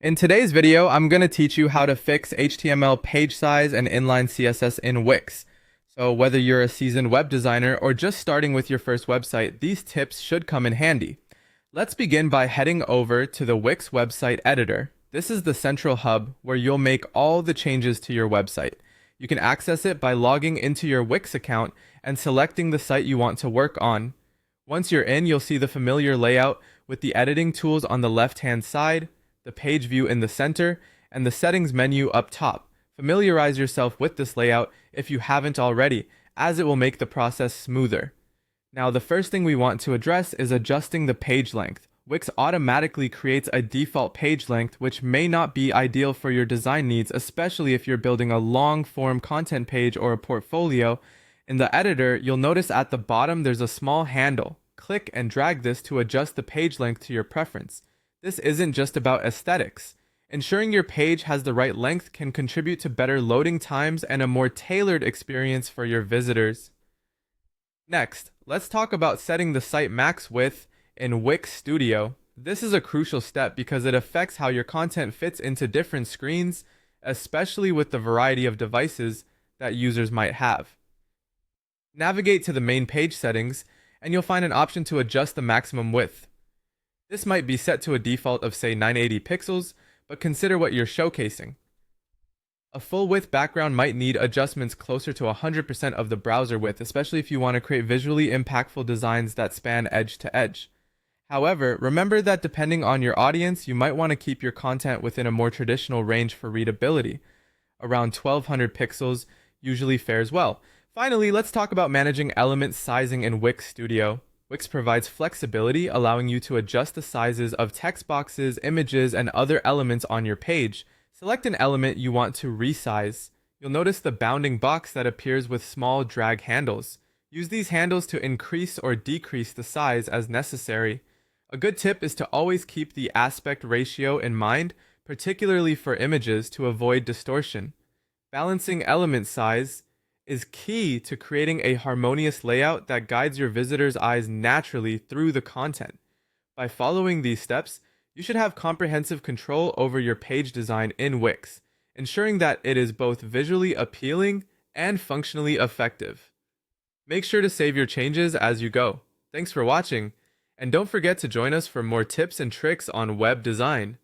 In today's video, I'm going to teach you how to fix HTML page size and inline CSS in Wix. So whether you're a seasoned web designer or just starting with your first website, these tips should come in handy. Let's begin by heading over to the Wix website editor. This is the central hub where you'll make all the changes to your website. You can access it by logging into your Wix account and selecting the site you want to work on. Once you're in, you'll see the familiar layout with the editing tools on the left-hand side, the page view in the center, and the settings menu up top. Familiarize yourself with this layout if you haven't already, as it will make the process smoother. Now, the first thing we want to address is adjusting the page length. Wix automatically creates a default page length, which may not be ideal for your design needs, especially if you're building a long-form content page or a portfolio. In the editor, you'll notice at the bottom there's a small handle. Click and drag this to adjust the page length to your preference. This isn't just about aesthetics. Ensuring your page has the right length can contribute to better loading times and a more tailored experience for your visitors. Next, let's talk about setting the site max width in Wix Studio. This is a crucial step because it affects how your content fits into different screens, especially with the variety of devices that users might have. Navigate to the main page settings, and you'll find an option to adjust the maximum width. This might be set to a default of say 980 pixels, but consider what you're showcasing. A full width background might need adjustments closer to 100% of the browser width, especially if you want to create visually impactful designs that span edge to edge. However, remember that depending on your audience, you might want to keep your content within a more traditional range for readability. Around 1200 pixels usually fares well. Finally, let's talk about managing element sizing in Wix Studio. Wix provides flexibility, allowing you to adjust the sizes of text boxes, images, and other elements on your page. Select an element you want to resize. You'll notice the bounding box that appears with small drag handles. Use these handles to increase or decrease the size as necessary. A good tip is to always keep the aspect ratio in mind, particularly for images, to avoid distortion. Balancing element size is key to creating a harmonious layout that guides your visitors' eyes naturally through the content. By following these steps, you should have comprehensive control over your page design in Wix, ensuring that it is both visually appealing and functionally effective. Make sure to save your changes as you go. Thanks for watching, and don't forget to join us for more tips and tricks on web design.